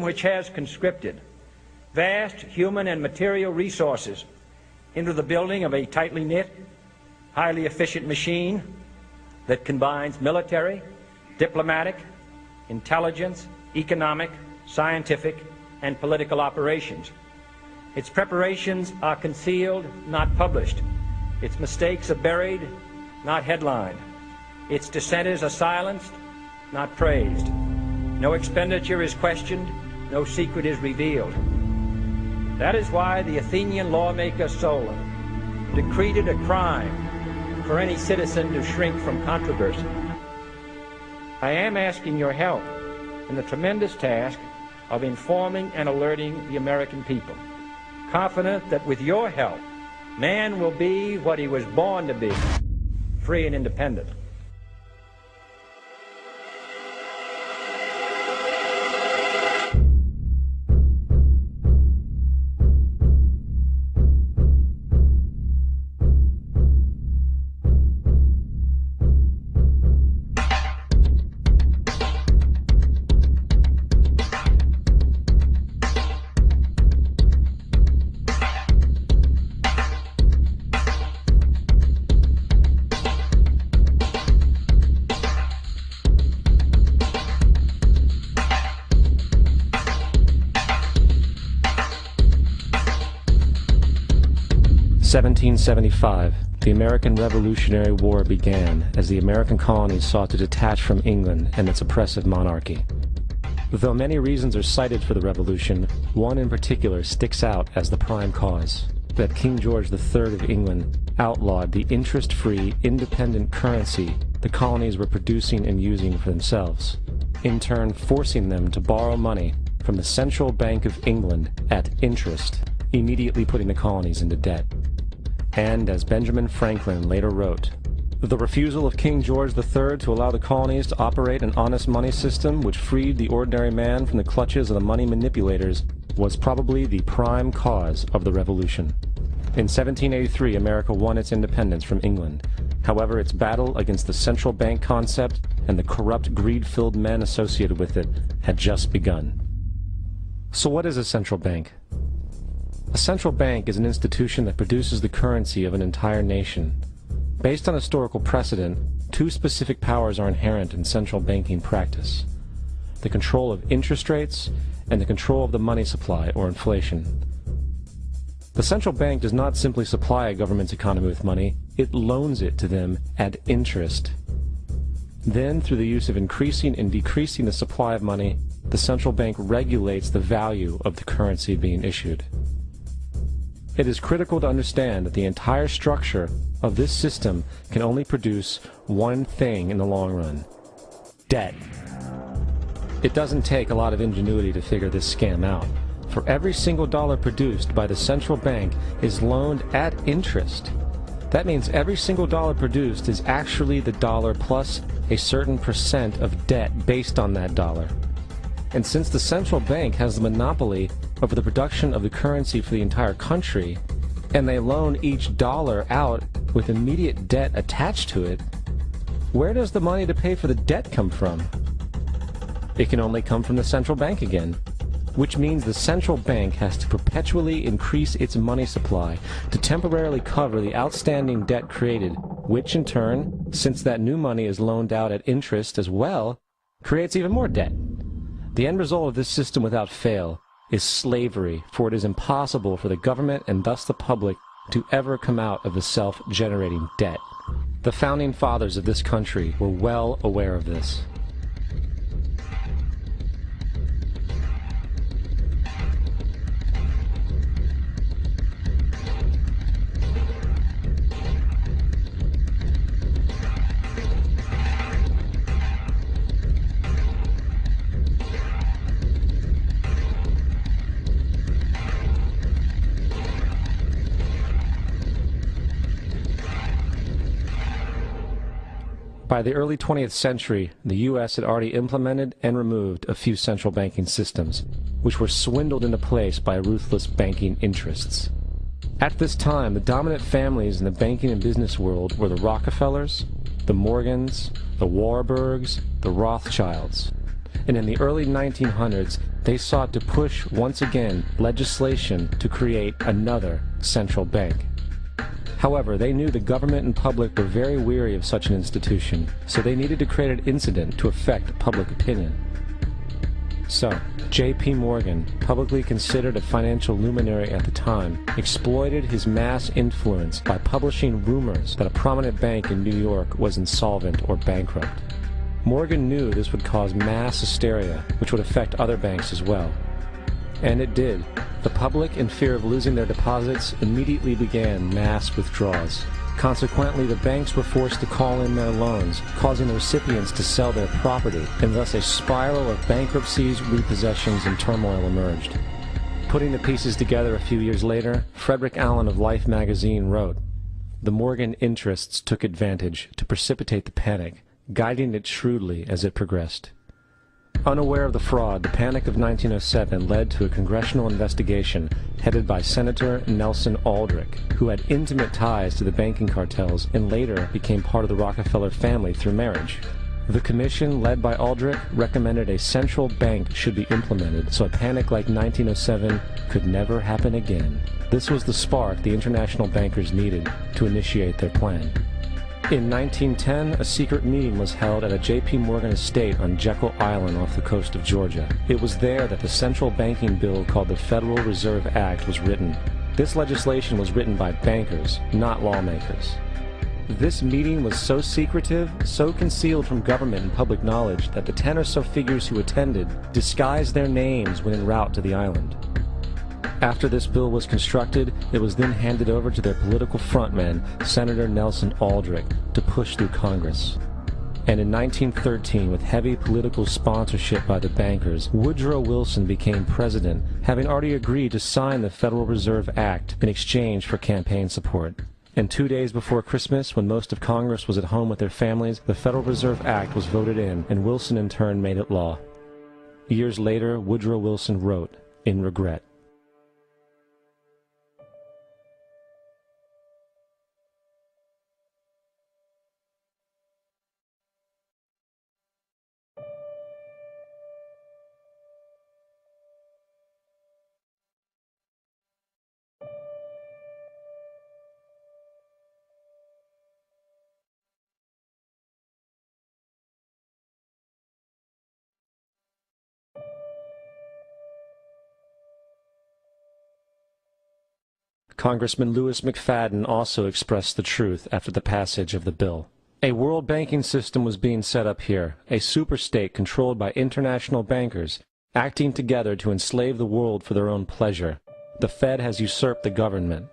which has conscripted vast human and material resources into the building of a tightly knit, highly efficient machine that combines military, diplomatic, intelligence, economic, scientific, and political operations. Its preparations are concealed, not published. Its mistakes are buried, not headlined. Its dissenters are silenced, not praised. No expenditure is questioned, no secret is revealed. That is why the Athenian lawmaker Solon decreed it a crime for any citizen to shrink from controversy. I am asking your help in the tremendous task of informing and alerting the American people, confident that with your help, man will be what he was born to be, free and independent. In 1775, the American Revolutionary War began as the American colonies sought to detach from England and its oppressive monarchy. Though many reasons are cited for the revolution, one in particular sticks out as the prime cause: that King George III of England outlawed the interest-free, independent currency the colonies were producing and using for themselves, in turn forcing them to borrow money from the Central Bank of England at interest, immediately putting the colonies into debt. And, as Benjamin Franklin later wrote, the refusal of King George III to allow the colonies to operate an honest money system which freed the ordinary man from the clutches of the money manipulators was probably the prime cause of the revolution. In 1783, America won its independence from England. However, its battle against the central bank concept and the corrupt, greed-filled men associated with it had just begun. So what is a central bank? A central bank is an institution that produces the currency of an entire nation. Based on historical precedent, two specific powers are inherent in central banking practice: the control of interest rates and the control of the money supply, or inflation. The central bank does not simply supply a government's economy with money, it loans it to them at interest. Then, through the use of increasing and decreasing the supply of money, the central bank regulates the value of the currency being issued. It is critical to understand that the entire structure of this system can only produce one thing in the long run: debt. It doesn't take a lot of ingenuity to figure this scam out. For every single dollar produced by the central bank is loaned at interest. That means every single dollar produced is actually the dollar plus a certain percent of debt based on that dollar. And since the central bank has the monopoly over the production of the currency for the entire country, and they loan each dollar out with immediate debt attached to it, where does the money to pay for the debt come from? It can only come from the central bank again, which means the central bank has to perpetually increase its money supply to temporarily cover the outstanding debt created, which in turn, since that new money is loaned out at interest as well, creates even more debt. The end result of this system without fail is slavery, for it is impossible for the government and thus the public to ever come out of the self-generating debt. The founding fathers of this country were well aware of this. By the early 20th century, the U.S. had already implemented and removed a few central banking systems, which were swindled into place by ruthless banking interests. At this time, the dominant families in the banking and business world were the Rockefellers, the Morgans, the Warburgs, the Rothschilds. And in the early 1900s, They sought to push, once again, legislation to create another central bank. However, they knew the government and public were very weary of such an institution, so they needed to create an incident to affect public opinion. So, J.P. Morgan, publicly considered a financial luminary at the time, exploited his mass influence by publishing rumors that a prominent bank in New York was insolvent or bankrupt. Morgan knew this would cause mass hysteria, which would affect other banks as well. And it did. The public, in fear of losing their deposits, immediately began mass withdrawals. Consequently, the banks were forced to call in their loans, causing the recipients to sell their property, and thus a spiral of bankruptcies, repossessions, and turmoil emerged. Putting the pieces together a few years later, Frederick Allen of Life magazine wrote, "The Morgan interests took advantage to precipitate the panic, guiding it shrewdly as it progressed." Unaware of the fraud, the Panic of 1907 led to a congressional investigation headed by Senator Nelson Aldrich, who had intimate ties to the banking cartels and later became part of the Rockefeller family through marriage. The commission, led by Aldrich, recommended a central bank should be implemented so a panic like 1907 could never happen again. This was the spark the international bankers needed to initiate their plan. In 1910, a secret meeting was held at a J.P. Morgan estate on Jekyll Island off the coast of Georgia. It was there that the central banking bill called the Federal Reserve Act was written. This legislation was written by bankers, not lawmakers. This meeting was so secretive, so concealed from government and public knowledge that the 10 or so figures who attended disguised their names when en route to the island. After this bill was constructed, it was then handed over to their political frontman, Senator Nelson Aldrich, to push through Congress. And in 1913, with heavy political sponsorship by the bankers, Woodrow Wilson became president, having already agreed to sign the Federal Reserve Act in exchange for campaign support. And 2 days before Christmas, when most of Congress was at home with their families, the Federal Reserve Act was voted in, and Wilson in turn made it law. Years later, Woodrow Wilson wrote, in regret, Congressman Louis McFadden also expressed the truth after the passage of the bill. A world banking system was being set up here, a superstate controlled by international bankers, acting together to enslave the world for their own pleasure. The Fed has usurped the government.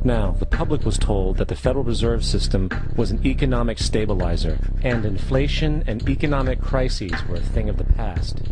Now, the public was told that the Federal Reserve System was an economic stabilizer, and inflation and economic crises were a thing of the past.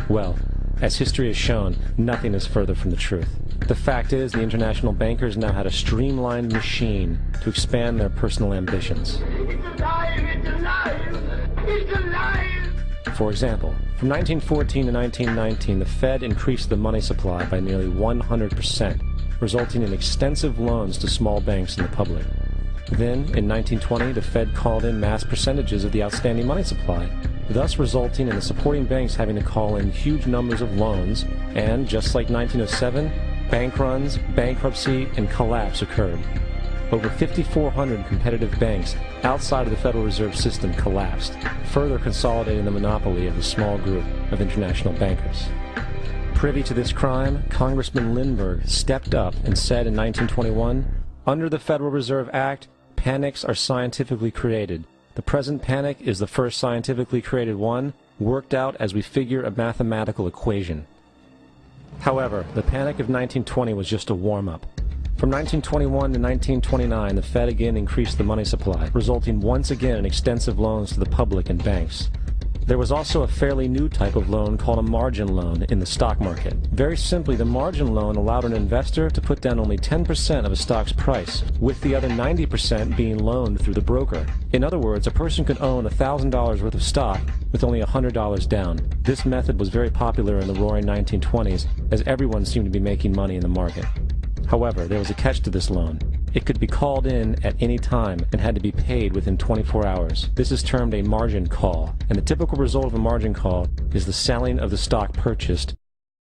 Well, as history has shown, nothing is further from the truth. The fact is, the international bankers now had a streamlined machine to expand their personal ambitions. It's alive! It's alive! It's alive! For example, from 1914 to 1919, the Fed increased the money supply by nearly 100%, resulting in extensive loans to small banks and the public. Then, in 1920, the Fed called in mass percentages of the outstanding money supply, thus resulting in the supporting banks having to call in huge numbers of loans, and, just like 1907, bank runs, bankruptcy, and collapse occurred. Over 5,400 competitive banks outside of the Federal Reserve System collapsed, further consolidating the monopoly of the small group of international bankers. Privy to this crime, Congressman Lindbergh stepped up and said in 1921, "Under the Federal Reserve Act, panics are scientifically created. The present panic is the first scientifically created one, worked out as we figure a mathematical equation." However, the Panic of 1920 was just a warm-up. From 1921 to 1929, the Fed again increased the money supply, resulting once again in extensive loans to the public and banks. There was also a fairly new type of loan called a margin loan in the stock market. Very simply, the margin loan allowed an investor to put down only 10% of a stock's price, with the other 90% being loaned through the broker. In other words, a person could own $1,000 worth of stock with only $100 down. This method was very popular in the roaring 1920s, as everyone seemed to be making money in the market. However, there was a catch to this loan. It could be called in at any time and had to be paid within 24 hours. This is termed a margin call, and the typical result of a margin call is the selling of the stock purchased